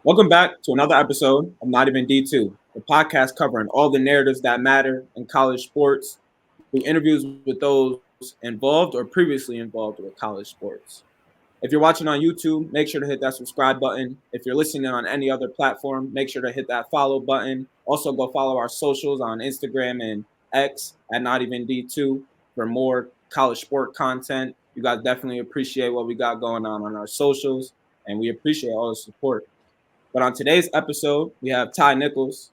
Welcome back to another episode of Not Even D2, the podcast covering all the narratives that matter in college sports through interviews with those involved or previously involved with college sports. If you're watching on YouTube, make sure to hit that subscribe button. If you're listening on any other platform, make sure to hit that follow button. Also, go follow our socials on Instagram and X at Not Even D2 for more college sport content. You guys definitely appreciate what we got going on our socials, and we appreciate all the support. But on today's episode, we have Ty Nichols.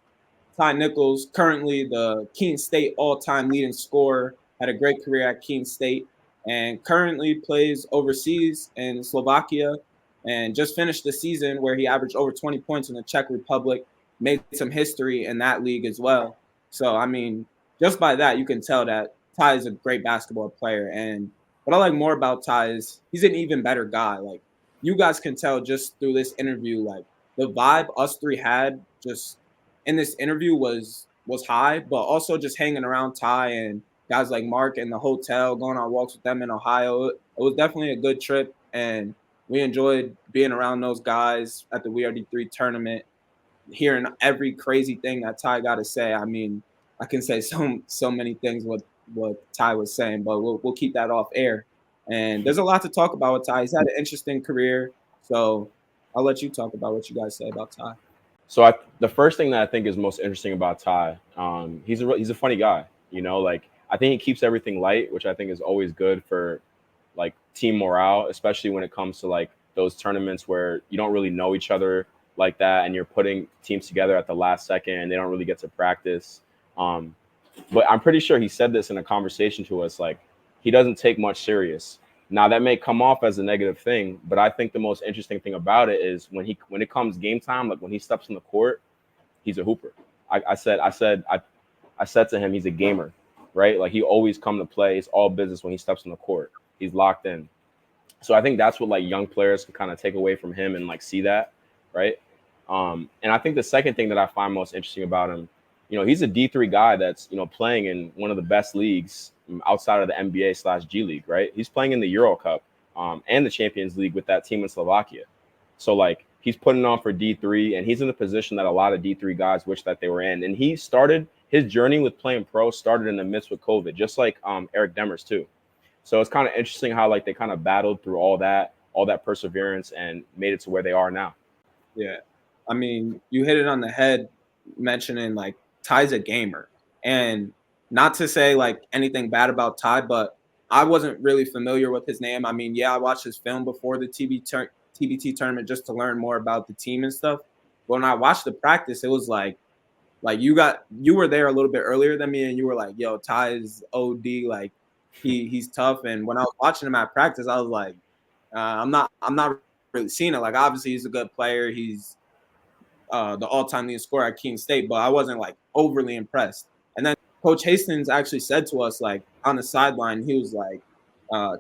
Ty Nichols, currently the Keene State all-time leading scorer, had a great career at Keene State, and currently plays overseas in Slovakia, and just finished the season where he averaged over 20 points in the Czech Republic, made some history in that league as well. So, I mean, just by that, you can tell that Ty is a great basketball player. And what I like more about Ty is he's an even better guy. Like, you guys can tell just through this interview, like, the vibe us three had just in this interview was high, but also just hanging around Ty and guys like Mark in the hotel, going on walks with them in Ohio. It was definitely a good trip, and we enjoyed being around those guys at the We Are D3 tournament, hearing every crazy thing that Ty got to say. I mean, I can say so many things what Ty was saying, but we'll keep that off air. And there's a lot to talk about with Ty. He's had an interesting career, so I'll let you talk about what you guys say about Ty. The first thing that I think is most interesting about Ty, he's a funny guy. Like I think he keeps everything light, which I think is always good for like team morale, especially when it comes to like those tournaments where you don't really know each other like that, and you're putting teams together at the last second, and they don't really get to practice. But I'm pretty sure he said this in a conversation to us, like he doesn't take much serious. Now that may come off as a negative thing, but I think the most interesting thing about it is when it comes game time, like when he steps on the court, he's a hooper. I said to him, he's a gamer, right? Like he always come to play. It's all business when he steps on the court. He's locked in. So I think that's what like young players can kind of take away from him and like see that, right? And I think the second thing that I find most interesting about him, he's a D3 guy that's, playing in one of the best leagues outside of the NBA/G League, right? He's playing in the Euro Cup and the Champions League with that team in Slovakia. So like he's putting on for D3, and he's in the position that a lot of D3 guys wish that they were in. And he started his journey with playing pro started in the midst with COVID, just like Eric Demers too. So it's kind of interesting how like they kind of battled through all that perseverance and made it to where they are now. Yeah. I mean, you hit it on the head mentioning like Ty's a gamer. And not to say like anything bad about Ty, but I wasn't really familiar with his name. I mean, yeah, I watched his film before the TBT tournament just to learn more about the team and stuff. But when I watched the practice, it was like you were there a little bit earlier than me, and you were like, "Yo, Ty is OD. Like he's tough." And when I was watching him at practice, I was like, I'm not really seeing it. Like obviously he's a good player. He's the all-time leading scorer at Keene State, but I wasn't like overly impressed. And then Coach Hastings actually said to us, like on the sideline, he was like,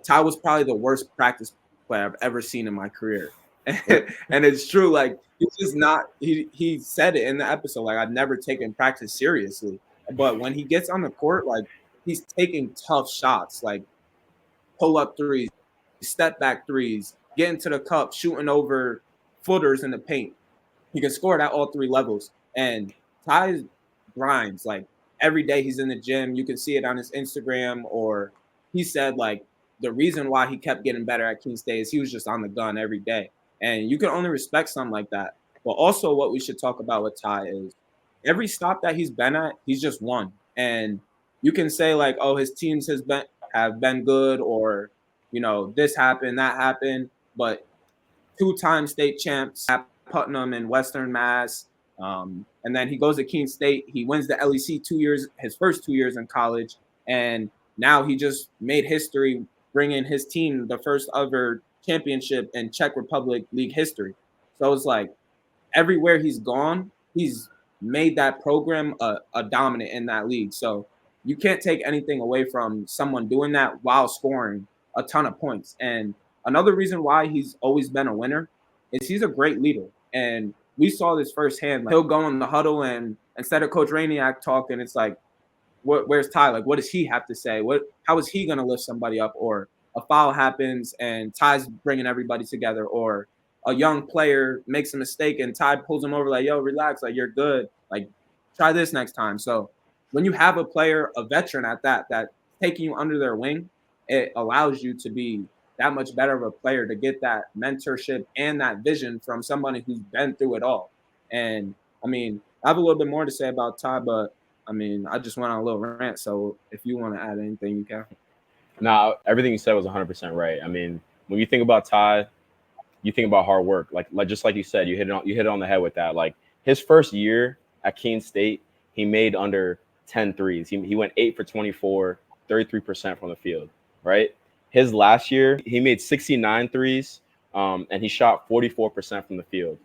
Ty was probably the worst practice player I've ever seen in my career. And it's true. Like he's just not. He said it in the episode. Like I've never taken practice seriously, but when he gets on the court, like he's taking tough shots, like pull-up threes, step-back threes, getting to the cup, shooting over footers in the paint. He can score it at all three levels. And Ty grinds like every day he's in the gym. You can see it on his Instagram, or he said like the reason why he kept getting better at Keene State is he was just on the gun every day. And you can only respect something like that. But also what we should talk about with Ty is every stop that he's been at, he's just won. And you can say like, oh, his teams have been good, or this happened, that happened, but 2-time state champs at Putnam and Western Mass. And then he goes to Keene State. He wins the LEC his first 2 years in college. And now he just made history, bringing his team the first ever championship in Czech Republic League history. So it's like everywhere he's gone, he's made that program a dominant in that league. So you can't take anything away from someone doing that while scoring a ton of points. And another reason why he's always been a winner is he's a great leader. And we saw this firsthand. Like, he'll go in the huddle, and instead of Coach Rainiac talking, it's like, where's Ty? Like, what does he have to say? How is he going to lift somebody up? Or a foul happens and Ty's bringing everybody together. Or a young player makes a mistake and Ty pulls him over like, yo, relax, like you're good. Like try this next time. So when you have a player, a veteran at that taking you under their wing, it allows you to be that much better of a player, to get that mentorship and that vision from somebody who's been through it all. And I mean, I have a little bit more to say about Ty, but I mean, I just went on a little rant. So if you want to add anything, you can. Now, everything you said was 100% right. I mean, when you think about Ty, you think about hard work. Like just like you said, you hit it on the head with that. Like his first year at Keene State, he made under 10 threes. He went 8 for 24, 33% from the field, right? His last year, he made 69 threes, and he shot 44% from the field,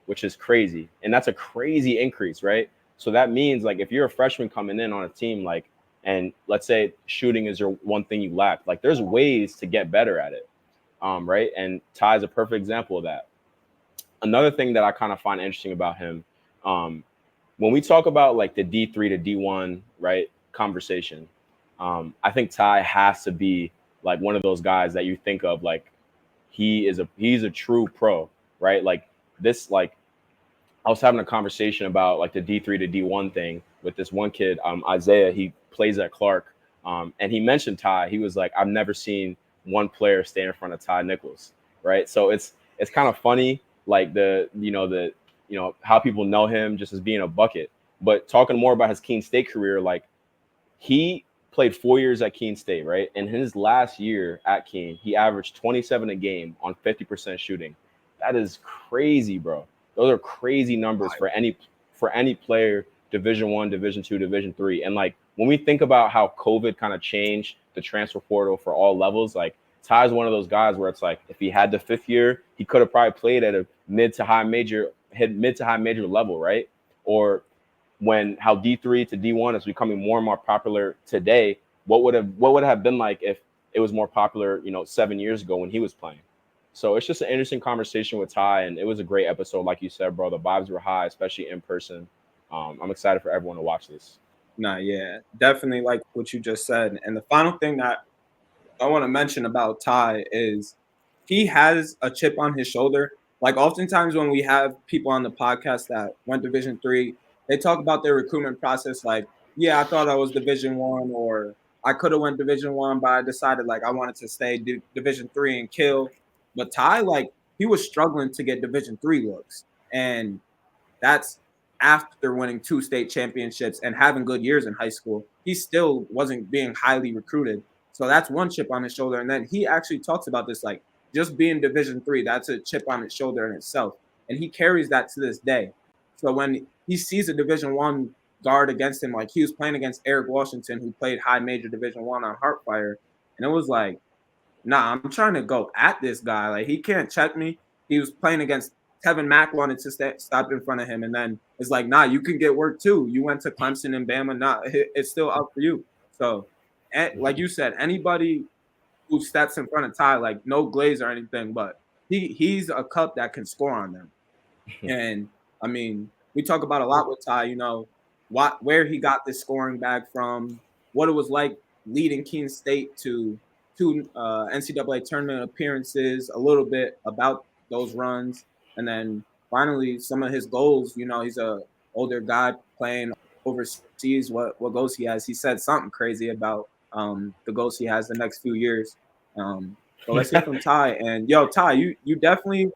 which is crazy. And that's a crazy increase, right? So that means, like, if you're a freshman coming in on a team, like, and let's say shooting is your one thing you lack, like, there's ways to get better at it, right? And Ty is a perfect example of that. Another thing that I kind of find interesting about him, when we talk about, like, the D3 to D1, right, conversation, I think Ty has to be, like, one of those guys that you think of, like, he's a true pro, right? Like, this, like, I was having a conversation about, like, the D3 to D1 thing with this one kid, Isaiah. He plays at Clark, and he mentioned Ty. He was like, I've never seen one player stay in front of Ty Nichols, right? So it's kind of funny, like, how people know him just as being a bucket. But talking more about his Keene State career, like, he played 4 years at Keene State, right? And his last year at Keene, he averaged 27 a game on 50% shooting. That is crazy, bro. Those are crazy numbers for any player, Division I, Division II, Division III. And, like, when we think about how COVID kind of changed the transfer portal for all levels, like, Ty's one of those guys where it's like, if he had the fifth year, he could have probably played at a mid to high major level, right? Or how D3 to D1 is becoming more and more popular today, what would have been like if it was more popular, 7 years ago when he was playing. So it's just an interesting conversation with Ty, and it was a great episode, like you said, bro. The vibes were high, especially in person. I'm excited for everyone to watch this. Nah, yeah, definitely like what you just said. And the final thing that I want to mention about Ty is he has a chip on his shoulder. Like, oftentimes when we have people on the podcast that went Division III, they talk about their recruitment process. Like, yeah, I thought I was Division I, or I could have went Division I, but I decided, like, I wanted to stay Division III and kill. But Ty, like, he was struggling to get Division III looks, and that's after winning 2 state championships and having good years in high school. He still wasn't being highly recruited. So that's one chip on his shoulder. And then he actually talks about this, like, just being Division III, that's a chip on his shoulder in itself. And he carries that to this day. So when he sees a Division I guard against him, like, he was playing against Eric Washington, who played high major Division I on Heartfire. And it was like, nah, I'm trying to go at this guy. Like, he can't check me. He was playing against Tevin Mack, wanted to stop in front of him. And then it's like, nah, you can get work too. You went to Clemson and Bama. Nah, it's still up for you. So, like you said, anybody who steps in front of Ty, like, no glaze or anything, but he's a cup that can score on them. And, I mean, we talk about a lot with Ty, where he got this scoring bag from, what it was like leading Keene State to 2 NCAA tournament appearances, a little bit about those runs, and then finally some of his goals. He's a older guy playing overseas. What goals he has? He said something crazy about the goals he has the next few years. So let's hear from Ty. And Ty, you definitely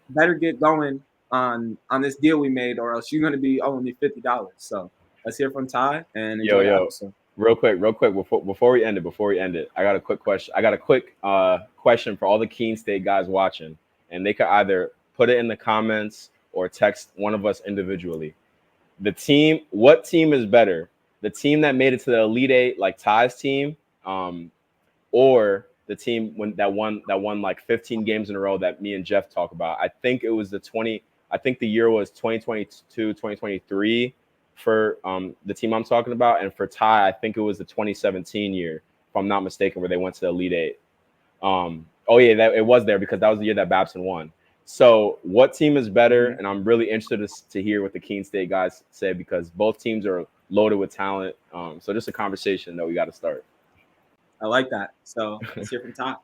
better get going on this deal we made, or else you're going to be owing me $50. So let's hear from Ty and enjoy the episode. Real quick, before we end it, I got a quick question. I got a quick question for all the Keene State guys watching, and they could either put it in the comments or text one of us individually. What team is better? The team that made it to the Elite Eight, like Ty's team, or the team that won like 15 games in a row that me and Jeff talk about? I think it was the year was 2022, 2023. For the team I'm talking about, and for Ty, I think it was the 2017 year, if I'm not mistaken, where they went to the Elite Eight. It was there because that was the year that Babson won. So what team is better? And I'm really interested to hear what the Keene State guys say, because both teams are loaded with talent. So just a conversation that we got to start. I like that. So let's hear from Ty.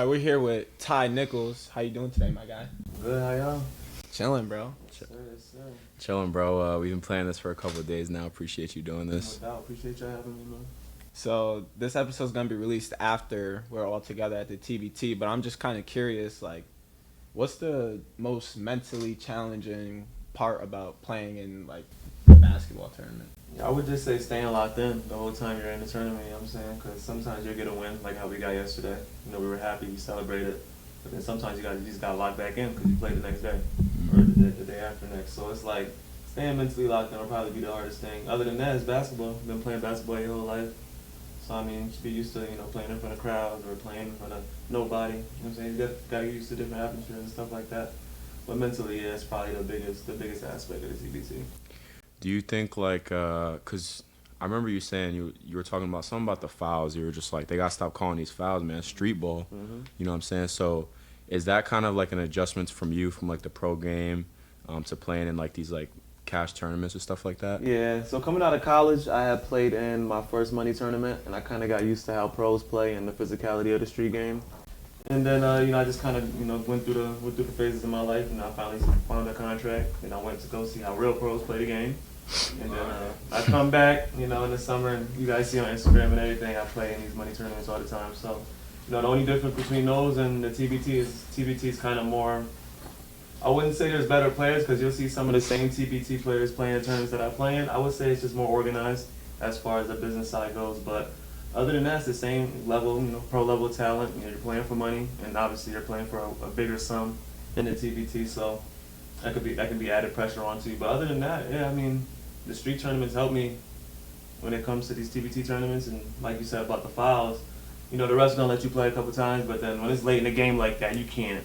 All right, we're here with Ty Nichols. How you doing today, my guy? Good, how y'all? Chilling, bro. Yes, sir. Chilling, bro. We've been playing this for a couple of days now. Appreciate you doing this. No doubt. Appreciate y'all having me, man. So this episode's gonna be released after we're all together at the TBT, but I'm just kind of curious, like, what's the most mentally challenging part about playing in like the basketball tournament? Yeah, I would just say staying locked in the whole time you're in the tournament, you know what I'm saying? Because sometimes you'll get a win, like how we got yesterday. You know, we were happy, we celebrated. But then sometimes you just got to lock back in because you play the next day or the day after next. So it's like staying mentally locked in will probably be the hardest thing. Other than that, it's basketball. You've been playing basketball your whole life. So, I mean, you should be used to, playing in front of crowds or playing in front of nobody. You know what I'm saying? You got to get used to different atmospheres and stuff like that. But mentally, yeah, it's probably the biggest aspect of the TBT. Do you think, like, because I remember you saying you were talking about something about the fouls. You were just like, they got to stop calling these fouls, man. Street ball. Mm-hmm. You know what I'm saying? So is that kind of like an adjustment from you from, like, the pro game to playing in, like, these, like, cash tournaments and stuff like that? Yeah, so coming out of college, I had played in my first money tournament, and I kind of got used to how pros play and the physicality of the street game. And then, I just kind of, went through the phases of my life, and I finally found a contract, and I went to go see how real pros play the game. And then I come back, in the summer, and you guys see on Instagram and everything, I play in these money tournaments all the time. So, the only difference between those and the TBT is kind of more, I wouldn't say there's better players because you'll see some of the same TBT players playing in tournaments that I play in. I would say it's just more organized as far as the business side goes. But other than that, it's the same level, pro level talent. You're playing for money, and obviously you're playing for a bigger sum in the TBT. So that can be added pressure onto you. But other than that, yeah, I mean, the street tournaments help me when it comes to these TBT tournaments. And like you said about the fouls, the refs gonna let you play a couple times, but then when it's late in the game like that, you can't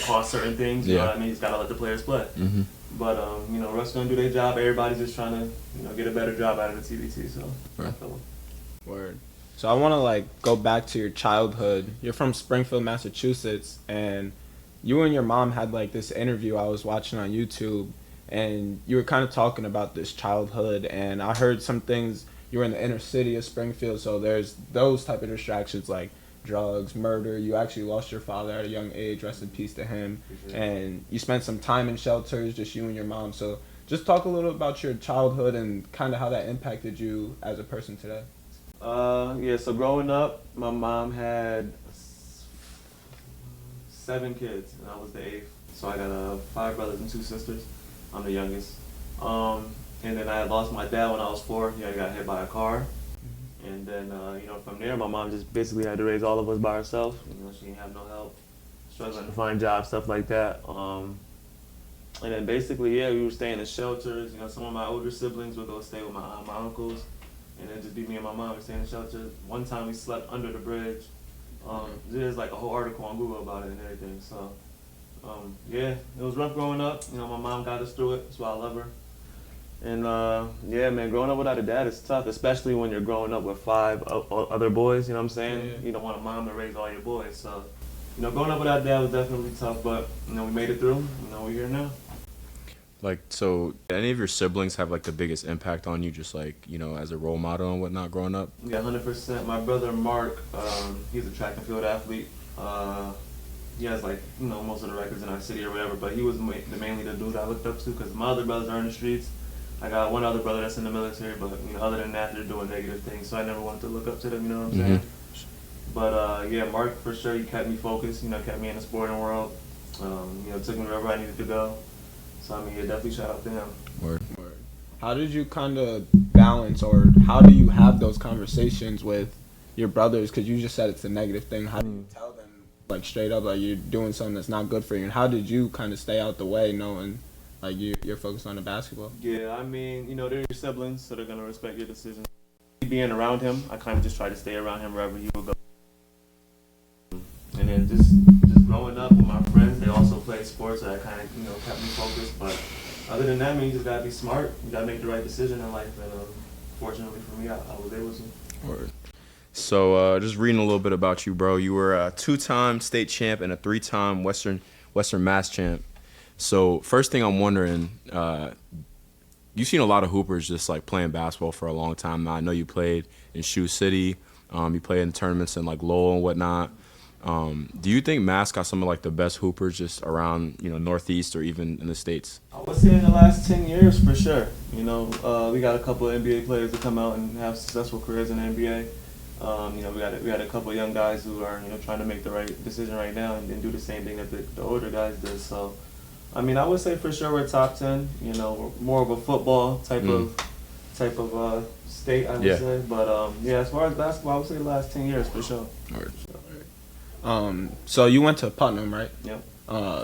call certain things. You know what I mean? You just gotta let the players play. Mm-hmm. But refs gonna do their job. Everybody's just trying to get a better job out of the TBT. So Right. Word. So I want to go back to your childhood. You're from Springfield, Massachusetts, and you and your mom had this interview I was watching on YouTube, and you were kind of talking about this childhood, and I heard some things. You were in the inner city of Springfield, so there's those type of distractions like drugs, murder. You actually lost your father at a young age, rest in peace to him. And you spent some time in shelters, just you and your mom. So just talk a little about your childhood and kind of how that impacted you as a person today. So growing up, my mom had 7 kids, and I was the 8th. So I got 5 brothers and 2 sisters. I'm the youngest. And then I had lost my dad when I was 4. He got hit by a car. And then, from there, my mom just basically had to raise all of us by herself. She didn't have no help, struggling to find jobs, stuff like that. And then basically, we were staying in shelters. Some of my older siblings would go stay with my uncles. And then just be me and my mom. We stayed in shelters. One time we slept under the bridge. There's a whole article on Google about it and everything. So, it was rough growing up. My mom got us through it. That's why I love her. And man, growing up without a dad is tough, especially when you're growing up with 5 other boys, you know what I'm saying? Yeah. You don't want a mom to raise all your boys. So, growing up without a dad was definitely tough, but, we made it through. We're here now. So any of your siblings have the biggest impact on you, just as a role model and whatnot growing up? Yeah, 100%. My brother Mark, he's a track and field athlete. He has most of the records in our city or whatever, but he was mainly the dude I looked up to because my other brothers are in the streets. I got one other brother that's in the military, but other than that, they're doing negative things. So I never wanted to look up to them. You know what I'm saying? But Mark for sure, he kept me focused. Kept me in the sporting world. Took me wherever I needed to go. So I mean, definitely shout out to him. Word. How did you kind of balance, or how do you have those conversations with your brothers? Because you just said it's a negative thing. How do you tell them straight up you're doing something that's not good for you? And how did you kind of stay out the way, knowing you're focused on the basketball? Yeah, I mean, they're your siblings, so they're gonna respect your decisions. Being around him, I kind of just try to stay around him wherever he would go. And then just growing up with my friends, they also played sports, so that kind of kept me focused. But other than that, you just gotta be smart. You gotta make the right decision in life. And fortunately for me, I was able to. Word. So just reading a little bit about you, bro. You were a 2-time state champ and a 3-time Western Mass champ. So first thing I'm wondering, you've seen a lot of hoopers just playing basketball for a long time now. I know you played in Shoe City. You played in tournaments in Lowell and whatnot. Do you think Mass got some of like the best hoopers just around, Northeast or even in the States? I would say in the last 10 years for sure. We got a couple of NBA players that come out and have successful careers in the NBA. We got a couple of young guys who are trying to make the right decision right now and do the same thing that the older guys did. So, I would say for sure we're top 10. We're more of a football type of state, I would say. But as far as basketball, I would say the last 10 years for sure. All right. So you went to Putnam, right? Yep.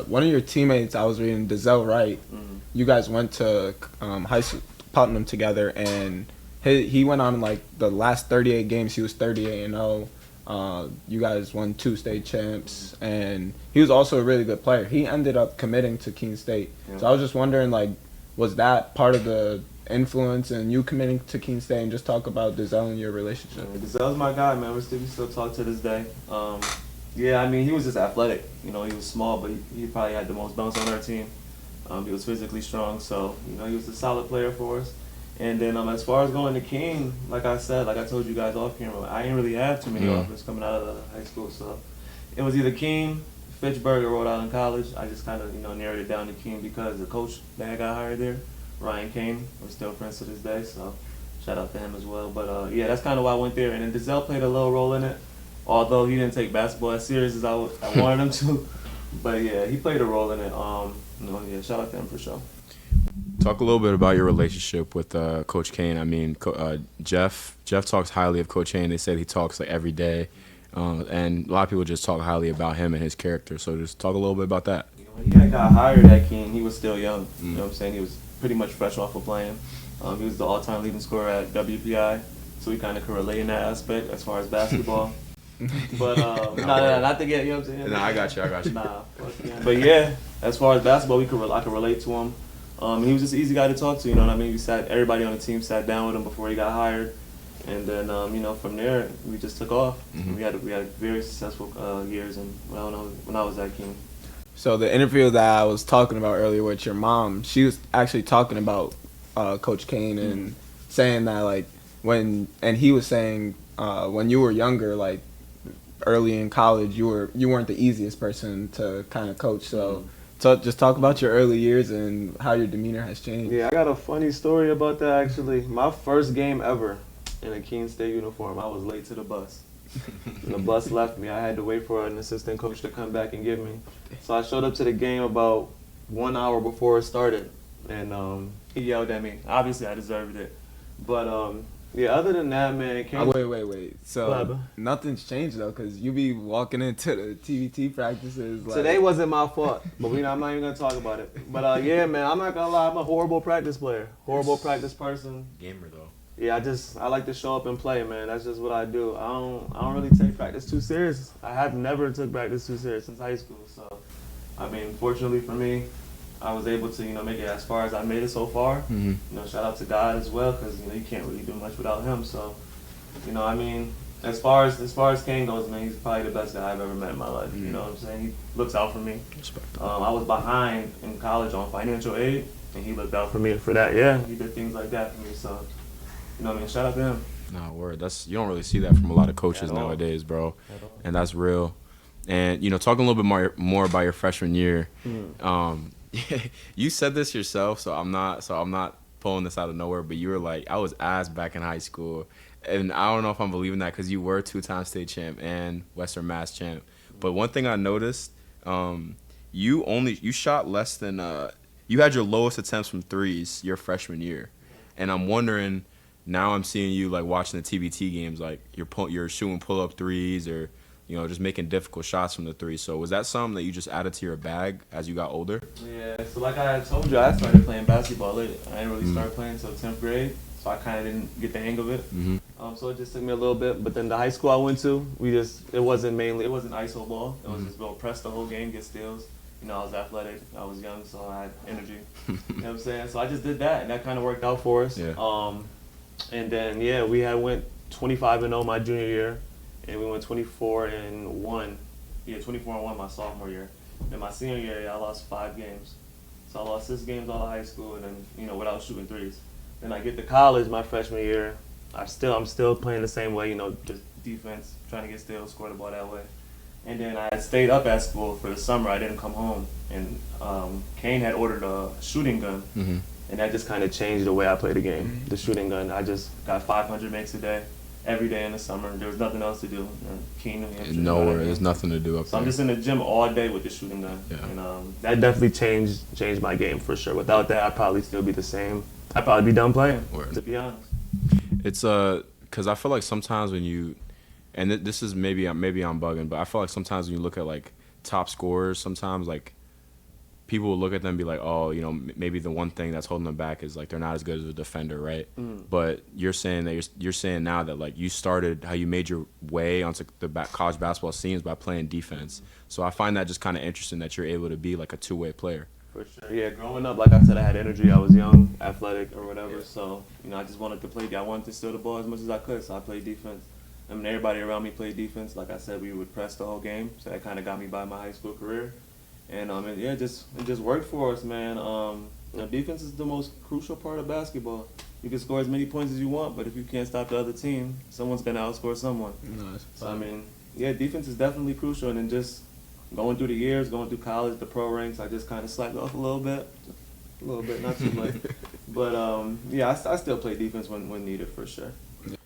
One of your teammates, I was reading, Dizel, Wright. Mm-hmm. You guys went to high school, Putnam together, and he went on like the last 38 games. He was 38-0. You guys won 2 state champs, and he was also a really good player. He ended up committing to Keene State. Yeah. So I was just wondering, like, was that part of the influence in you committing to Keene State? And just talk about Dizel and your relationship. Dizel's my guy, man. We still talk to this day. He was just athletic. He was small, but he probably had the most bounce on our team. He was physically strong, so he was a solid player for us. And then as far as going to Cain, like I told you guys off camera, I didn't really have too many offers coming out of high school. So it was either Cain, Fitchburg, or Rhode Island College. I just kind of narrowed it down to Cain because the coach that got hired there, Cain, we're still friends to this day. So shout out to him as well. But that's kind of why I went there. And then Dizel played a little role in it, although he didn't take basketball as serious as I wanted him to. But yeah, he played a role in it. Shout out to him for sure. Talk a little bit about your relationship with Coach Cain. Jeff talks highly of Coach Cain. They said he talks like every day, and a lot of people just talk highly about him and his character. So just talk a little bit about that. When he got hired at Keene, he was still young. You know what I'm saying? He was pretty much fresh off of playing. He was the all-time leading scorer at WPI, so we kind of could relate in that aspect as far as basketball. But not to get, you know what I'm saying? No, I got you. But yeah, as far as basketball, I could relate to him. He was just an easy guy to talk to, you know what I mean? Everybody on the team sat down with him before he got hired. And then, from there, we just took off. Mm-hmm. We had very successful years when I was at Keene. So the interview that I was talking about earlier with your mom, she was actually talking about Coach Cain and saying that, like, he was saying when you were younger, like, early in college, you weren't the easiest person to kind of coach. So just talk about your early years and how your demeanor has changed. Yeah, I got a funny story about that, actually. My first game ever in a Keene State uniform, I was late to the bus. And the bus left me. I had to wait for an assistant coach to come back and get me. So I showed up to the game about 1 hour before it started, and he yelled at me. Obviously, I deserved it. But other than that, man, wait. So nothing's changed though, because you be walking into the TBT practices. Like... Today wasn't my fault, but I'm not even gonna talk about it. But man, I'm not gonna lie, I'm a horrible practice player, horrible practice person. Gamer though. Yeah, I like to show up and play, man. That's just what I do. I don't really take practice too serious. I have never took practice too serious since high school. So, fortunately for me, I was able to, make it as far as I made it so far. Mm-hmm. Shout out to God as well, because you can't really do much without him. So, as far as Cain goes, man, he's probably the best guy I've ever met in my life. Mm-hmm. You know what I'm saying? He looks out for me. I was behind in college on financial aid, and he looked out for me for that. Yeah, he did things like that for me. So, shout out to him. No, word. You don't really see that from a lot of coaches nowadays, bro. And that's real. And talking a little bit more about your freshman year. You said this yourself, so I'm not pulling this out of nowhere, but you were like, I was ass back in high school, and I don't know if I'm believing that because you were 2-time state champ and Western Mass champ. But one thing I noticed, you shot less than you had your lowest attempts from threes your freshman year, and I'm wondering now I'm seeing you like watching the TBT games, like you're shooting pull-up threes or just making difficult shots from the three. So was that something that you just added to your bag as you got older? Yeah, so like I told you, I started playing basketball late. I didn't really start playing until 10th grade, so I kind of didn't get the hang of it. Mm-hmm. So it just took me a little bit. But then the high school I went to, it wasn't ISO ball. It was just go press the whole game, get steals. I was athletic, I was young, so I had energy. You know what I'm saying? So I just did that, and that kind of worked out for us. Yeah. And then, we went 25-0 my junior year. And we went 24-1. Yeah, 24-1 my sophomore year. Then my senior year, I lost 5 games. So I lost 6 games all of high school, and then without shooting threes. Then I get to college my freshman year. I'm still playing the same way, just defense, trying to get steals, score the ball that way. And then I had stayed up at school for the summer. I didn't come home. And Cain had ordered a shooting gun. Mm-hmm. And that just kind of changed the way I play the game. The shooting gun. I just got 500 makes a day, every day in the summer. There was nothing else to do. Keene, New Hampshire. Nowhere. There's nothing to do up there. So I'm just in the gym all day with the shooting gun. Yeah. And that definitely changed my game for sure. Without that, I'd probably still be the same. I'd probably be done playing, to be honest. It's because I feel like sometimes when you, and this is maybe I'm bugging, but I feel like sometimes when you look at like top scorers, sometimes like people will look at them and be like, oh, you know, maybe the one thing that's holding them back is like they're not as good as a defender, right? But you're saying that you're saying now that like you started how you made your way onto the college basketball scenes by playing defense. So I find that just kind of interesting that you're able to be like a two-way player. For sure. Yeah, growing up, like I said, I had energy. I was young, athletic, or whatever. Yeah. So, you know, I just wanted to play. I wanted to steal the ball as much as I could, so I played defense. I mean, everybody around me played defense. Like I said, we would press the whole game, so that kind of got me by my high school career. And yeah, it just worked for us, man. You know, defense is the most crucial part of basketball. You can score as many points as you want, but if you can't stop the other team, someone's gonna outscore someone. So I mean, yeah, defense is definitely crucial. And then just going through the years, going through college, the pro ranks, I just kind of slacked off a little bit, not too much. But yeah, I still play defense when needed for sure.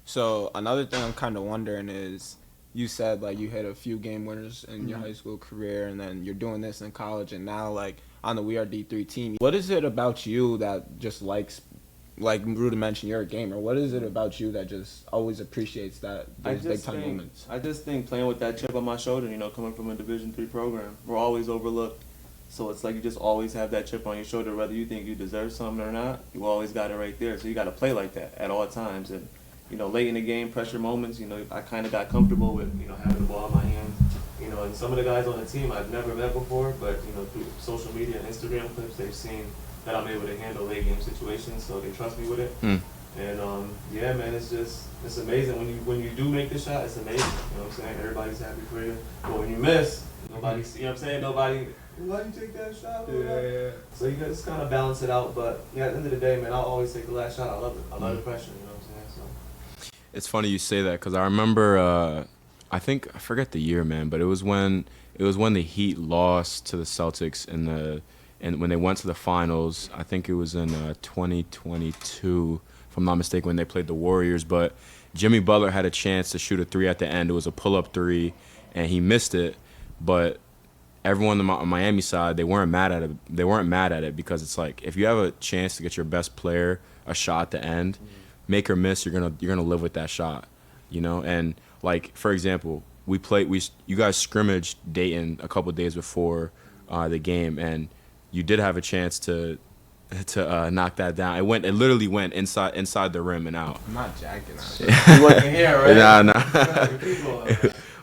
So another thing I'm kind of wondering is, you said like you hit a few game winners in your high school career, and then you're doing this in college, and now like on the We Are D3 team. What is it about you that just likes, like Rudy mentioned, you're a gamer. What is it about you that just always appreciates those big time moments? I just think playing with that chip on my shoulder, you know, coming from a Division III program, we're always overlooked. So it's like you just always have that chip on your shoulder, whether you think you deserve something or not. You always got it right there. So you got to play like that at all times. And you know, late in the game, pressure moments, you know, I kind of got comfortable with, you know, having the ball in my hand. You know, and some of the guys on the team I've never met before, but, you know, through social media and Instagram clips, they've seen that I'm able to handle late game situations, so they trust me with it. And, yeah, man, it's amazing. When you do make the shot, it's amazing. You know what I'm saying? Everybody's happy for you. But when you miss, nobody, you know what I'm saying? Nobody, why you take that shot? Yeah. So you just kind of balance it out. But, yeah, at the end of the day, man, I'll always take the last shot. I love it. I love the pressure, you know what I'm saying? So. It's funny you say that because I remember, I forget the year, man, but it was when the Heat lost to the Celtics and when they went to the finals. I think it was in 2022, if I'm not mistaken, when they played the Warriors. But Jimmy Butler had a chance to shoot a three at the end. It was a pull-up three, and he missed it. But everyone on Miami side, they weren't mad at it. They weren't mad at it because it's like if you have a chance to get your best player a shot at the end, make or miss, you're gonna live with that shot, you know. And like for example, you guys scrimmaged Dayton a couple days before the game, and you did have a chance to knock that down. It literally went inside the rim and out. I'm not jacking out. You wasn't here, right? Nah.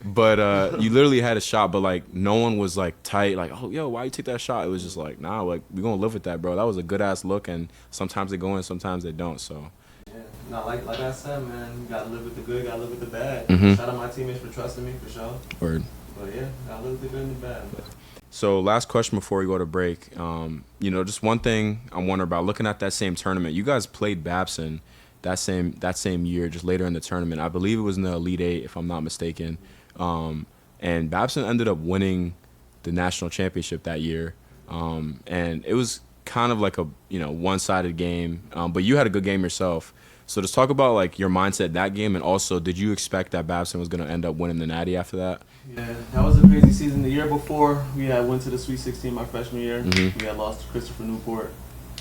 But you literally had a shot, but like no one was like tight, like, oh yo, why you take that shot? It was just like, nah, like we're gonna live with that, bro. That was a good ass look, and sometimes they go in, sometimes they don't. So no, like I said, man, you gotta live with the good, gotta live with the bad. Shout out my teammates for trusting me, for sure. Word. But yeah, gotta live with the good and the bad. But. So last question before we go to break. You know, just one thing I'm wondering about, looking at that same tournament. You guys played Babson that same year, just later in the tournament. I believe it was in the Elite Eight, if I'm not mistaken. And Babson ended up winning the national championship that year. And it was kind of like a one-sided game. But you had a good game yourself. So just talk about like your mindset that game, and also did you expect that Babson was going to end up winning the Natty after that? Yeah, that was a crazy season. The year before, we had went to the Sweet 16 my freshman year. We had lost to Christopher Newport,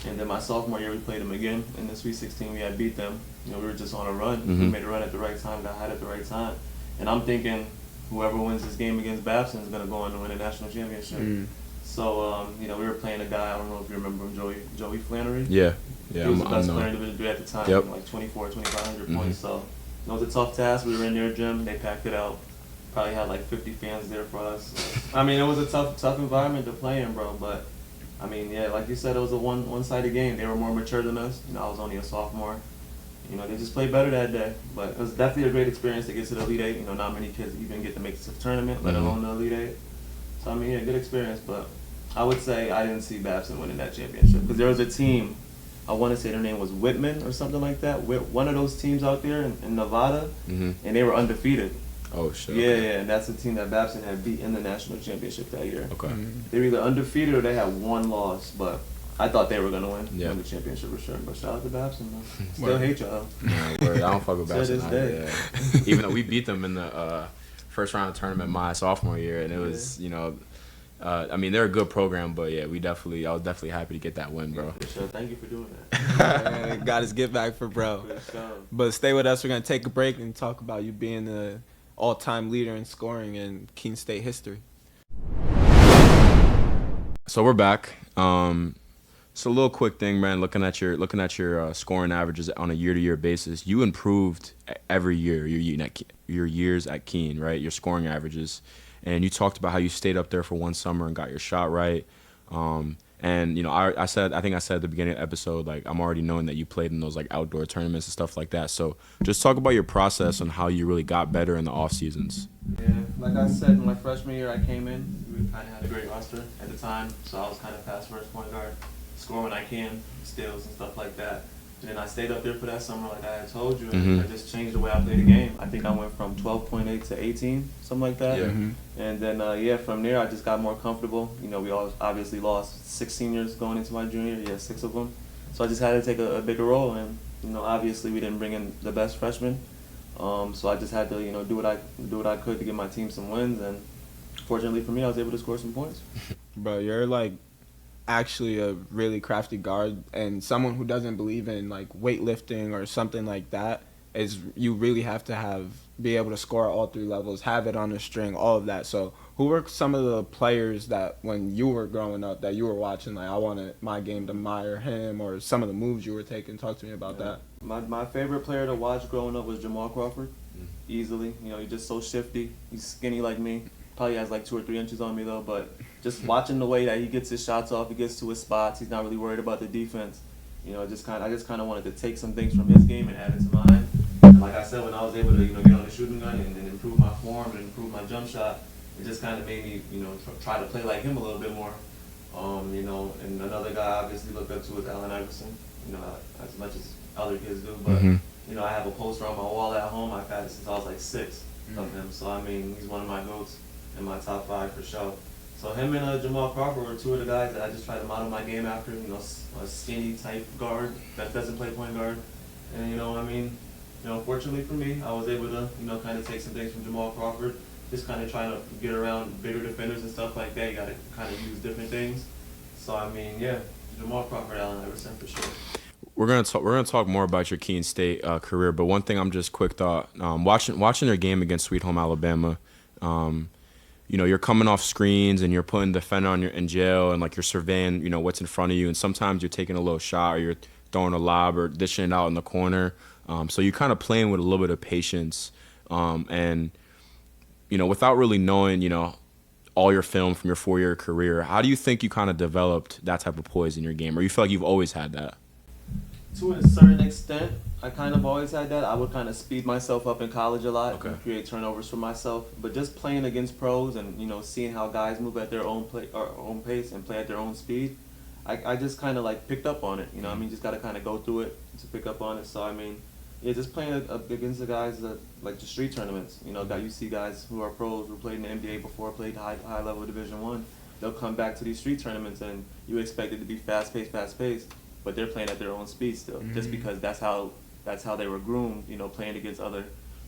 and then my sophomore year we played them again in the Sweet 16. We had beat them. You know, we were just on a run. We made a run at the right time, got hot at the right time, and I'm thinking whoever wins this game against Babson is going to go on to win a national championship. So you know, we were playing a guy, I don't know if you remember him, Joey Flannery. Yeah. He was the best player in Division III at the time, like 2,500 points. So it was a tough task. We were in their gym. They packed it out. Probably had like 50 fans there for us. I mean, it was a tough environment to play in, bro. But I mean, yeah, like you said, it was a one-sided game. They were more mature than us. You know, I was only a sophomore. You know, they just played better that day. But it was definitely a great experience to get to the Elite Eight. You know, not many kids even get to make it to the tournament, let alone the Elite Eight. So I mean, yeah, good experience. But I would say I didn't see Babson winning that championship because there was a team. I want to say their name was Whitman or something like that. One of those teams out there in Nevada, and they were undefeated. Oh shit. Yeah, Okay. yeah, and that's the team that Babson had beat in the national championship that year. Okay. They were either undefeated or they had one loss, but I thought they were gonna win the championship for sure. But shout out to Babson, man. Still hate y'all. No, word. I don't fuck with Babson. To this day. Yeah. Even though we beat them in the first round of the tournament my sophomore year, and it was I mean, they're a good program, but yeah, I was definitely happy to get that win, bro. For sure. Thank you for doing that. Got his get back for bro. But stay with us. We're gonna take a break and talk about you being the all-time leader in scoring in Keene State history. So we're back. So a little quick thing, man. Looking at your scoring averages on a year-to-year basis, you improved every year. Your years at Keene, right? Your scoring averages. And you talked about how you stayed up there for one summer and got your shot right. And I think I said at the beginning of the episode, like, I'm already knowing that you played in those like outdoor tournaments and stuff like that. So just talk about your process on how you really got better in the off seasons. Yeah, like I said, in my freshman year I came in, we kind of had a great roster at the time, so I was kind of past first point guard, score when I can, steals and stuff like that. And then I stayed up there for that summer, like I had told you, and I just changed the way I played the game. I think I went from 12.8 to 18, something like that. Yeah. And then, from there I just got more comfortable. We all obviously lost 6 seniors going into my junior year, 6 of them. So I just had to take a bigger role, and obviously we didn't bring in the best freshmen. So I just had to, do what I could to give my team some wins, and fortunately for me, I was able to score some points. Be like actually a really crafty guard, and someone who doesn't believe in like weightlifting or something like that is you really have to be able to score at all 3 levels, have it on the string, all of that. So who were some of the players that when you were growing up that you were watching, like I wanted my game to mire him, or some of the moves you were taking? Talk to me about that. My favorite player to watch growing up was Jamal Crawford. Easily. He's just so shifty. He's skinny like me. Probably has like 2 or 3 inches on me though, but just watching the way that he gets his shots off, he gets to his spots, he's not really worried about the defense. I just kind of wanted to take some things from his game and add it to mine. And like I said, when I was able to get on the shooting gun and improve my form and improve my jump shot, it just kind of made me try to play like him a little bit more. And another guy I obviously look up to is Allen Iverson. As much as other kids do, but I have a poster on my wall at home. I've had it since I was like 6 of him. So I mean, he's one of my goats in my top 5 for sure. So him and Jamal Crawford were 2 of the guys that I just try to model my game after. A skinny type guard that doesn't play point guard. And fortunately for me, I was able to kind of take some things from Jamal Crawford. Just kind of trying to get around bigger defenders and stuff like that. You got to kind of use different things. So I mean, yeah, Jamal Crawford, Allen Iverson for sure. We're gonna talk more about your Keene State career, but one thing I'm just quick thought watching their game against Sweet Home Alabama. You're coming off screens and you're putting the defender in jail, and like you're surveying what's in front of you, and sometimes you're taking a little shot or you're throwing a lob or dishing it out in the corner. So you're kind of playing with a little bit of patience, and without really knowing all your film from your 4-year career. How do you think you kind of developed that type of poise in your game, or you feel like you've always had that? To a certain extent, I kind of always had that. I would kind of speed myself up in college a lot and create turnovers for myself. But just playing against pros and seeing how guys move at their own pace and play at their own speed, I just kind of like picked up on it. Just got to kind of go through it to pick up on it. So I mean, yeah, just playing against the guys that like the street tournaments. You see guys who are pros who played in the NBA before, played high level Division I. They'll come back to these street tournaments and you expect it to be fast paced. But they're playing at their own speed still, just because that's how they were groomed, playing against other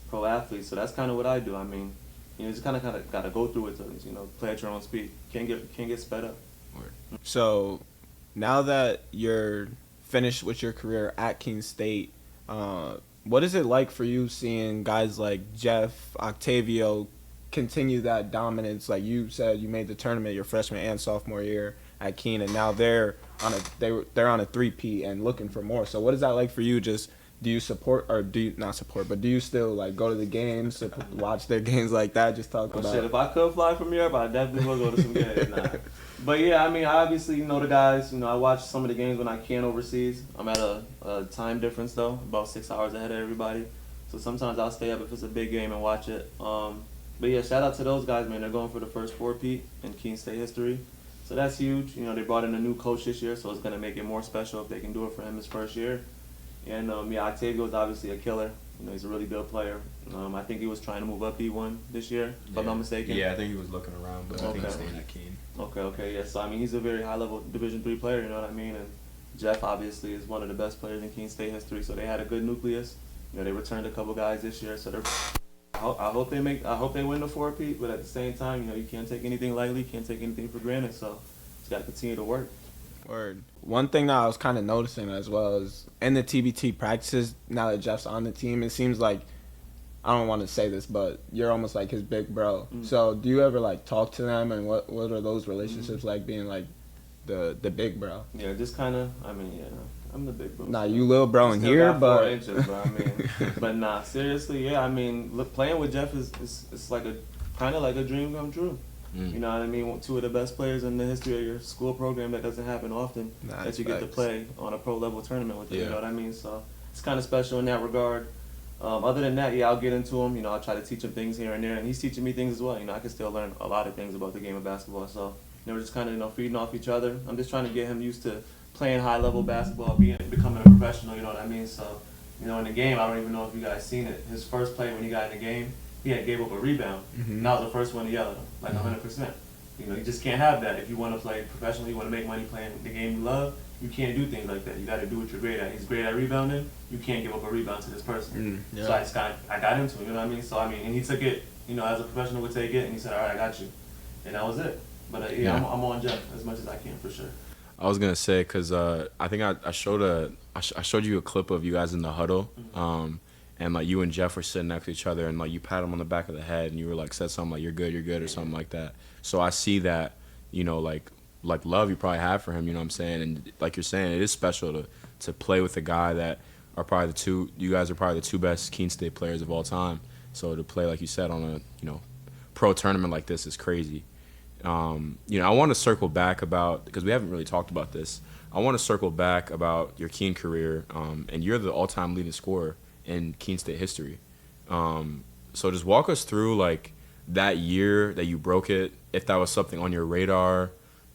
pro athletes. So that's kind of what I do. I mean, just kind of got to go through it to, play at your own speed. Can't get sped up. So now that you're finished with your career at Keene State, what is it like for you seeing guys like Jeff, Octavio continue that dominance? Like you said, you made the tournament your freshman and sophomore year at Keene, and now they're on a three-peat and looking for more. So what is that like for you? Just do you support, or do you not support, but do you still like go to the games, watch their games like that? Just talk about. Shit, if I could fly from Europe, I definitely would go to some games. Nah. But yeah, I mean, I obviously know the guys. I watch some of the games when I can overseas. I'm at a time difference though, about 6 hours ahead of everybody. So sometimes I'll stay up if it's a big game and watch it. But yeah, shout out to those guys, man. They're going for the first 4-peat in Keene State history. So that's huge. They brought in a new coach this year, so it's going to make it more special if they can do it for him his first year. And Octavio is obviously a killer. You know, he's a really good player. I think he was trying to move up D1 this year, if I'm not mistaken. Yeah, I think he was looking around, but I think he's staying at Keene. Okay, yeah. So, I mean, he's a very high-level Division III player, you know what I mean? And Jeff, obviously, is one of the best players in Keene State history, so they had a good nucleus. You know, they returned a couple guys this year, so I hope they win the four-peat, but at the same time, you know, you can't take anything lightly, you can't take anything for granted, so just got to continue to work. Word. One thing that I was kind of noticing as well is in the TBT practices, now that Jeff's on the team, it seems like, I don't want to say this, but you're almost like his big bro. Mm-hmm. So do you ever like talk to them, and what are those relationships like, being like the big bro? Yeah, just kind of, I mean, yeah, I'm the big bro. Nah, you little bro in here, but 4 inches, bro. I mean, but nah, seriously, yeah. I mean, look, playing with Jeff is like a kind of like a dream come true. You know what I mean? Two of the best players in the history of your school program. That doesn't happen often, that you get to play on a pro level tournament with them. You know what I mean? So it's kind of special in that regard. Other than that, yeah, I'll get into him. You know, I'll try to teach him things here and there, and he's teaching me things as well. You know, I can still learn a lot of things about the game of basketball. So, you know, we're just kind of, you know, feeding off each other. I'm just trying to get him used to playing high-level basketball, becoming a professional, you know what I mean? So, you know, in the game, I don't even know if you guys seen it. His first play when he got in the game, he had gave up a rebound. And I was the first one to yell at him, like 100%. You know, you just can't have that. If you want to play professionally, you want to make money playing the game you love, you can't do things like that. You got to do what you're great at. He's great at rebounding. You can't give up a rebound to this person. So I got into it, you know what I mean? So, I mean, and he took it, you know, as a professional would take it, and he said, all right, I got you. And that was it. But, I'm on Jeff as much as I can, for sure. I was gonna say, cause I think I showed you a clip of you guys in the huddle, and like you and Jeff were sitting next to each other, and like you pat him on the back of the head, and you were like said something like you're good, or something like that. So I see that, you know, like love you probably have for him, you know what I'm saying, and like you're saying, it is special to play with a guy that are probably you guys are probably the two best Keene State players of all time. So to play, like you said, on a, you know, pro tournament like this is crazy. You know, I want to circle back because we haven't really talked about this. I want to circle back about your Keene career, and you're the all-time leading scorer in Keene State history. So just walk us through like that year that you broke it, if that was something on your radar,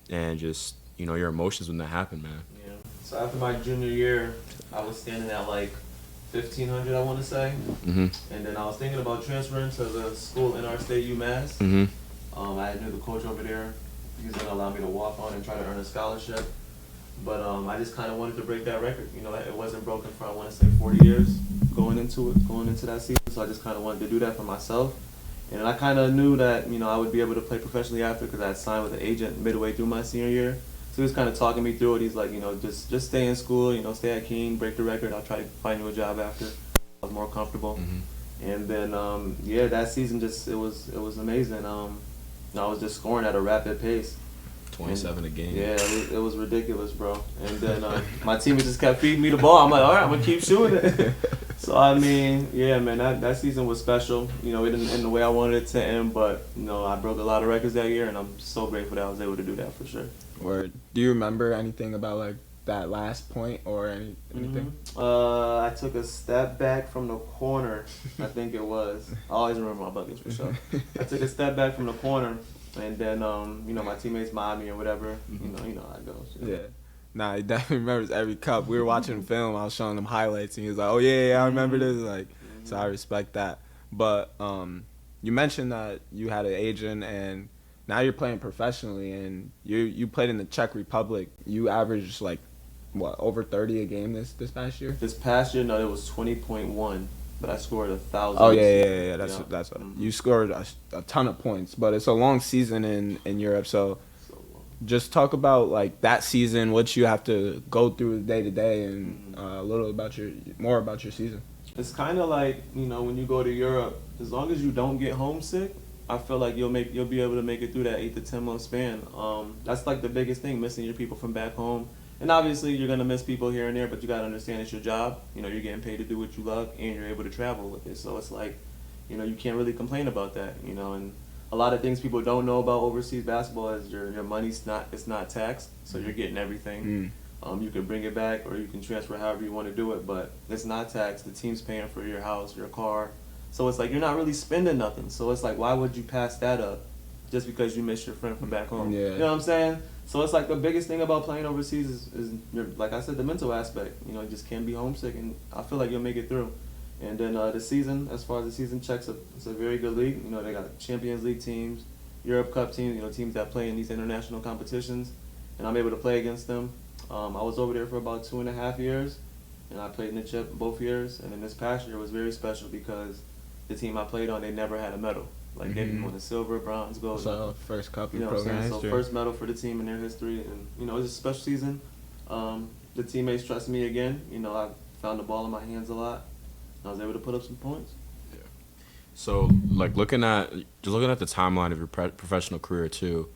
and just, you know, your emotions when that happened, man. Yeah. So after my junior year, I was standing at like 1,500, I want to say, and then I was thinking about transferring to the school in our state, UMass. I knew the coach over there. He was going to allow me to walk on and try to earn a scholarship. But I just kind of wanted to break that record. You know, it wasn't broken for, I want to say, 40 years going into that season. So I just kind of wanted to do that for myself. And I kind of knew that, you know, I would be able to play professionally after, because I had signed with an agent midway through my senior year. So he was kind of talking me through it. He's like, you know, just stay in school, you know, stay at Keene, break the record. I'll try to find you a job after. I was more comfortable. And then, yeah, that season it was amazing. I was just scoring at a rapid pace. 27 a game. Yeah, it was ridiculous, bro. And then my teammates just kept feeding me the ball. I'm like, all right, I'm going to keep shooting it. So, I mean, yeah, man, that season was special. You know, it didn't end the way I wanted it to end, but, you know, I broke a lot of records that year, and I'm so grateful that I was able to do that for sure. Word. Do you remember anything about, like, that last point or anything? I took a step back from the corner, I think it was. I always remember my buckets for sure. I took a step back from the corner, and then you know, my teammates mobbed me or whatever. You know how it goes. Yeah. Nah, he definitely remembers every cup. We were watching film. I was showing him highlights, and he was like, "Oh yeah, I remember this." Like, so I respect that. But you mentioned that you had an agent, and now you're playing professionally, and you played in the Czech Republic. You averaged like what, over 30 a game this past year? This past year, no, it was 20.1, but I scored 1,000. Oh yeah. That's what you scored a ton of points, but it's a long season in Europe, so just talk about like that season, what you have to go through day to day, and a little more about your season. It's kind of like, you know, when you go to Europe, as long as you don't get homesick, I feel like you'll be able to make it through that 8 to 10 month span. That's like the biggest thing, missing your people from back home. And obviously you're gonna miss people here and there, but you gotta understand it's your job. You know, you're getting paid to do what you love, and you're able to travel with it. So it's like, you know, you can't really complain about that. You know, and a lot of things people don't know about overseas basketball is your money's not taxed, so you're getting everything. You can bring it back, or you can transfer however you want to do it, but it's not taxed. The team's paying for your house, your car. So it's like you're not really spending nothing. So it's like, why would you pass that up just because you miss your friend from back home? Yeah. You know what I'm saying? So it's like the biggest thing about playing overseas is like I said, the mental aspect. You know, you just can't be homesick, and I feel like you'll make it through. And then the season, as far as the season checks, it's a very good league. You know, they got Champions League teams, Europe Cup teams, you know, teams that play in these international competitions, and I'm able to play against them. I was over there for about 2.5 years, and I played in the chip both years. And then this past year was very special because the team I played on, they never had a medal. Like they won a silver, bronze, gold. So first cup in you know what I'm program saying? history. So first medal for the team in their history, and you know, it was a special season. The teammates trust me again. You know, I found the ball in my hands a lot. I was able to put up some points. So, like looking at the timeline of your professional career too,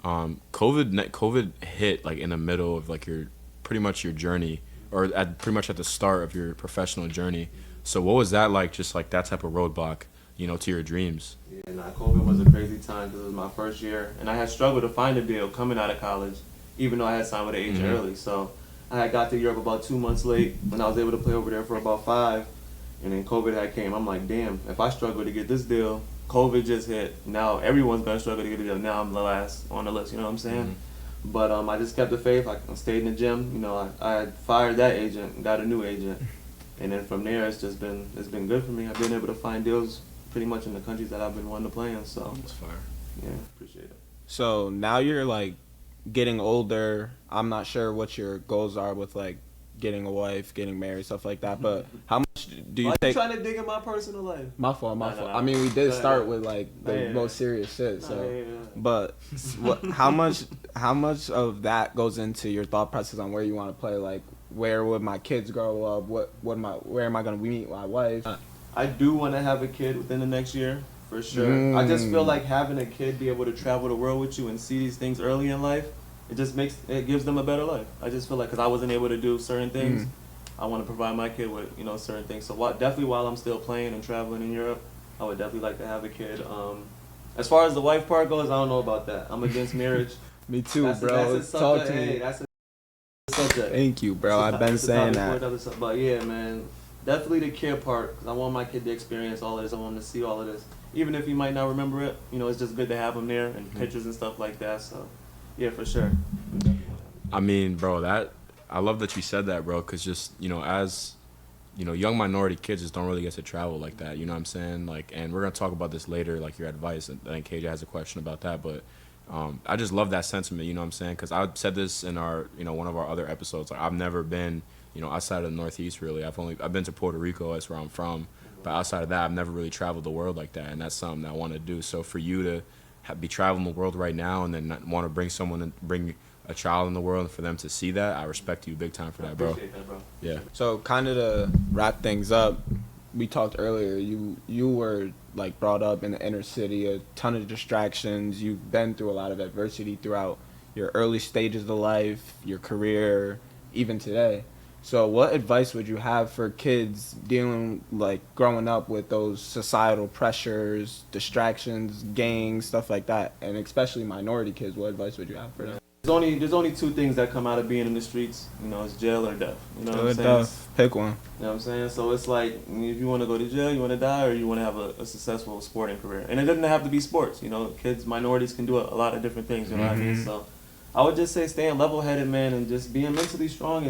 COVID hit like in the middle of like your pretty much your journey, or pretty much at the start of your professional journey. So, what was that like? Just like that type of roadblock, you know, to your dreams. Yeah, COVID was a crazy time because it was my first year, and I had struggled to find a deal coming out of college, even though I had signed with the agent early. So, I had got to Europe about 2 months late, and I was able to play over there for about 5. And then COVID had came. I'm like, damn, if I struggle to get this deal, COVID just hit. Now everyone's going to struggle to get a deal. Now I'm the last on the list, you know what I'm saying? But I just kept the faith. I stayed in the gym. You know, I had fired that agent and got a new agent. And then from there, it's been good for me. I've been able to find deals pretty much in the countries that I've been wanting to play in. So That's fire. Yeah, appreciate it. So now you're like getting older. I'm not sure what your goals are with like getting a wife, getting married, stuff like that. But how much do you Why take? you trying to dig in my personal life? My fault. No. I mean, we did start Yeah. with like the Yeah. most serious shit. So, Yeah. but how much of that goes into your thought process on where you want to play? Like, where would my kids grow up? Where am I gonna meet my wife? I do want to have a kid within the next year, for sure. I just feel like having a kid be able to travel the world with you and see these things early in life, it gives them a better life. I just feel like because I wasn't able to do certain things, I want to provide my kid with, you know, certain things. So definitely while I'm still playing and traveling in Europe, I would definitely like to have a kid. As far as the wife part goes, I don't know about that. I'm against marriage. Me too, That's bro. a Talk to subject. me. That's a subject. Thank you, bro. I've been saying that. But yeah, man, definitely the kid part. Because I want my kid to experience all of this. I want him to see all of this. Even if he might not remember it, you know, it's just good to have him there and pictures and stuff like that. So, yeah, for sure. I mean, bro, I love that you said that, bro, because just, you know, as, you know, young minority kids just don't really get to travel like that, you know what I'm saying? Like, and we're going to talk about this later, like your advice, and I think KJ has a question about that, but I just love that sentiment, you know what I'm saying? Because I said this in our, you know, one of our other episodes, like I've never been, you know, outside of the Northeast really. I've been to Puerto Rico, that's where I'm from, but outside of that, I've never really traveled the world like that, and that's something that I want to do. So for you to be traveling the world right now and then not want to bring a child in the world and for them to see that, I respect you big time for that, bro. Appreciate that, bro. Yeah. So kind of to wrap things up, we talked earlier, you were like brought up in the inner city, a ton of distractions. You've been through a lot of adversity throughout your early stages of life, your career, even today. So what advice would you have for kids growing up with those societal pressures, distractions, gangs, stuff like that, and especially minority kids? What advice would you have for them? There's only 2 things that come out of being in the streets. You know, it's jail or death. You know what I'm saying? Death. Pick one. You know what I'm saying? So it's like, if you want to go to jail, you want to die, or you want to have a successful sporting career. And it doesn't have to be sports. You know, kids, minorities can do a lot of different things. You know what I mean? So I would just say staying level-headed, man, and just being mentally strong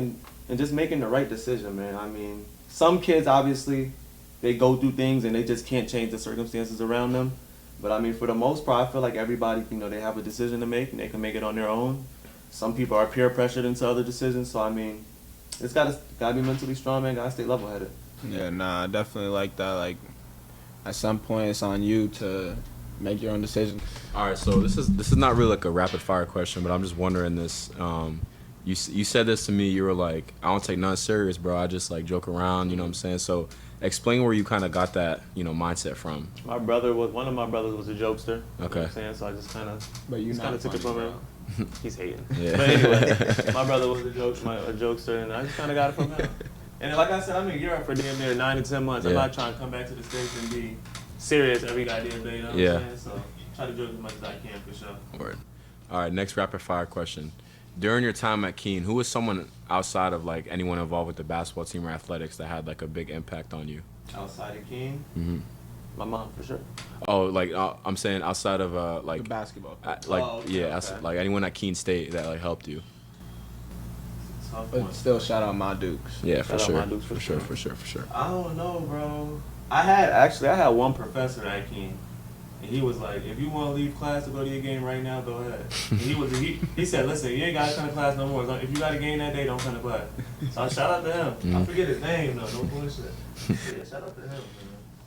and just making the right decision, man. I mean, some kids, obviously, they go through things and they just can't change the circumstances around them. But I mean, for the most part, I feel like everybody, you know, they have a decision to make and they can make it on their own. Some people are peer pressured into other decisions. So I mean, it's gotta be mentally strong, man. Gotta stay level headed. Yeah, nah, I definitely like that. Like, at some point, it's on you to make your own decision. All right, so this is not really like a rapid fire question, but I'm just wondering this. You said this to me. You were like, I don't take nothing serious, bro. I just like joke around. You know what I'm saying? So explain where you kind of got that, you know, mindset from. One of my brothers was a jokester. Okay. You know what I'm saying? So I just kind of, But you took it from him. him. He's hating. Yeah. But anyway, my brother was a jokester, and I just kind of got it from him. And like I said, I'm in Europe for damn near 9 to 10 months. I'm Yeah. not trying to come back to the States and be serious every goddamn day. You know what Yeah. I'm saying? So try to joke as much as I can for sure. Word. All right, next rapid fire question. During your time at Keene, who was someone outside of like anyone involved with the basketball team or athletics that had like a big impact on you? Outside of Keene, Mm-hmm. my mom for sure. Oh, like I'm saying outside of The like basketball. like anyone at Keene State that like helped you. Tough But one. still, shout out my Dukes. Yeah, for Shout out sure. my Dukes, For sure. I don't know, bro. I had one professor at Keene, and he was like, if you want to leave class to go to your game right now, go ahead. And he said, listen, you ain't got to come to class no more. If you got a game that day, don't come to class. So I shout out to him. I forget his name though, no bullshit. Yeah, shout out to him, man.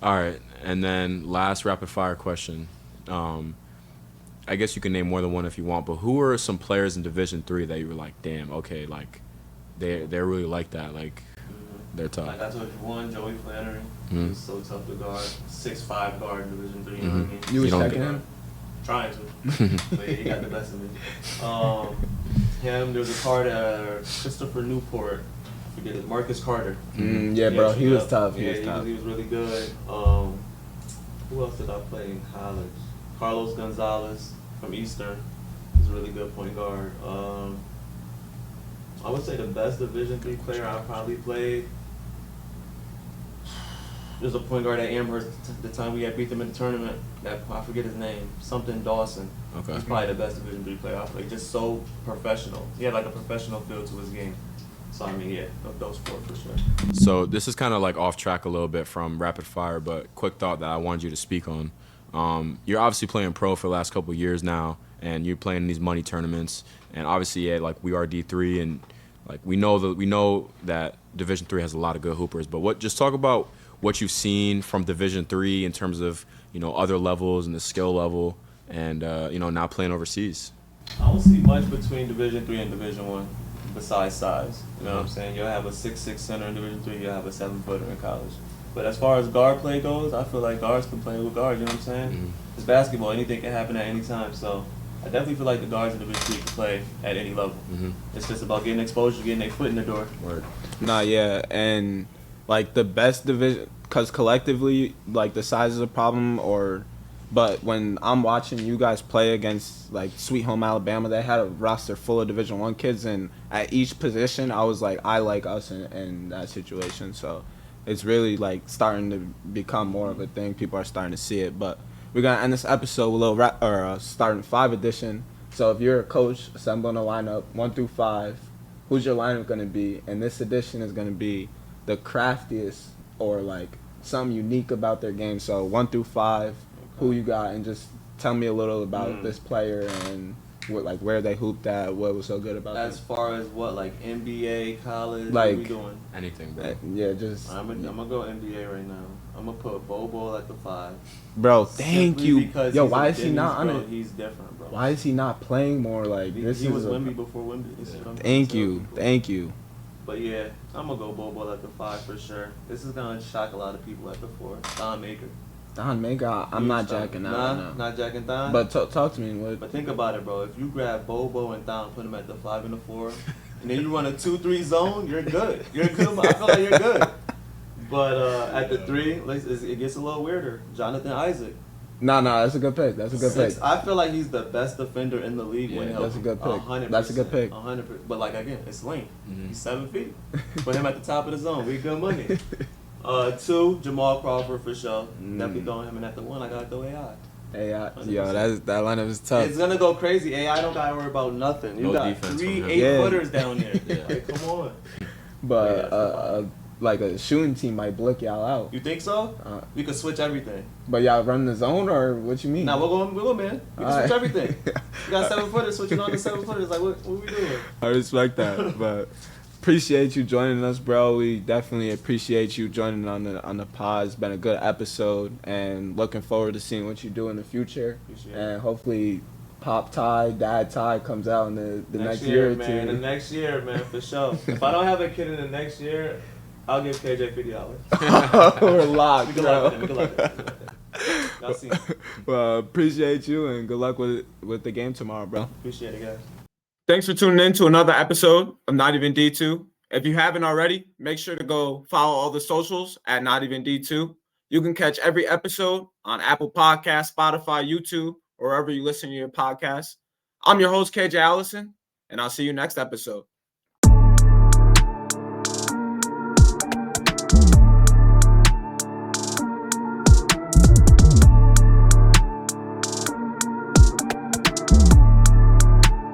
All right, and then last rapid fire question. I guess you can name more than one if you want, but who are some players in Division III that you were like, damn, okay, like they're really like that, like they're tough. Like I told you, one, Joey Flannery. He's so tough to guard. 6'5" guard in Division III. You know what I mean? You was don't checking him? Trying to. But yeah, he got the best of me. Him, there was a card Christopher Newport. I forget it. Marcus Carter. Yeah, bro, he was tough. He was tough. He was really good. Who else did I play in college? Carlos Gonzalez from Eastern. He's a really good point guard. I would say the best Division III player I probably played. There's a point guard at Amherst the time we had beat them in the tournament. I forget his name. Something Dawson. Okay. He's probably the best Division III player I played. Just so professional. He had like a professional feel to his game. So I mean, yeah, those four for sure. So this is kind of like off track a little bit from rapid fire, but quick thought that I wanted you to speak on. You're obviously playing pro for the last couple of years now, and you're playing in these money tournaments. And obviously, yeah, like we are D3, and like we know that Division III has a lot of good hoopers. But just talk about what you've seen from Division III in terms of other levels and the skill level, and now playing overseas. I don't see much between Division III and Division I besides size. You know what I'm saying? You'll have a 6'6" center in Division III. You'll have a 7-footer in college. But as far as guard play goes, I feel like guards can play with guards. You know what I'm saying? It's basketball. Anything can happen at any time. So I definitely feel like the guards in Division III can play at any level. It's just about getting exposure, getting their foot in the door. Word. Nah, yeah, and like the best division, because collectively, like the size is a problem, but when I'm watching you guys play against like Sweet Home Alabama, they had a roster full of Division I kids, and at each position, I was like, I like us in that situation. So it's really like starting to become more of a thing. People are starting to see it. But we're gonna end this episode with a little starting 5 edition. So if you're a coach assembling a lineup 1 through 5, who's your lineup gonna be? And this edition is gonna be the craftiest, or like something unique about their game. So 1 through 5, who you got, and just tell me a little about this player and what, like where they hooped at, what was so good about them. As far as what, like NBA, college, like, what we doing? Anything, bro. Yeah, just I'm gonna go NBA right now. I'm gonna put Bobo at the 5. bro. Thank Simply you. because Yo, he's why a is he Denny's, not on bro. it? He's different, bro. Why is he not playing more? Like He this was is. Wemby before Wemby. Thank you, thank you. But yeah, I'm gonna go Bobo at the 5 for sure. This is gonna shock a lot of people at the 4. Don Maker. Don Maker, I'm not jacking that. Nah, No. not jacking Don. But talk to me. What? But think about it, bro. If you grab Bobo and Don, put them at the 5 and the 4, and then you run a 2-3 zone, you're good. You're good. I feel like you're good. But at the 3, it gets a little weirder. Jonathan Isaac. No, that's a good pick. That's a good pick. I feel like he's the best defender in the league. Yeah, when that's a good pick. 100%, That's a good pick. 100%. But like again, it's length. He's 7 feet. Put him at the top of the zone. We good money. 2, Jamal Crawford for sure. Definitely throwing him in at the 1. I gotta throw AI. AI, yo, that lineup is tough. It's gonna go crazy. AI don't gotta worry about nothing. You No got defense 3 from him. 8-footers down there. Like, come on. But like a shooting team might blick y'all out. You think so? We could switch everything. But y'all run the zone, or what you mean? Nah, we'll go, man. We can switch everything. We got 7-footers switching on to 7-footers. Like, what we doing? I respect that, but appreciate you joining us, bro. We definitely appreciate you joining on the pod. It's been a good episode, and looking forward to seeing what you do in the future. Appreciate it. And hopefully, Pop Ty, Dad Ty comes out in the next year or man. two. The next year, man, for sure. If I don't have a kid in the next year, I'll give KJ $50. We're locked, We can bro. lock it in. We can lock it in. Y'all see. Well, appreciate you, and good luck with the game tomorrow, bro. Appreciate it, guys. Thanks for tuning in to another episode of Not Even D2. If you haven't already, make sure to go follow all the socials at Not Even D2. You can catch every episode on Apple Podcasts, Spotify, YouTube, or wherever you listen to your podcasts. I'm your host, KJ Allison, and I'll see you next episode.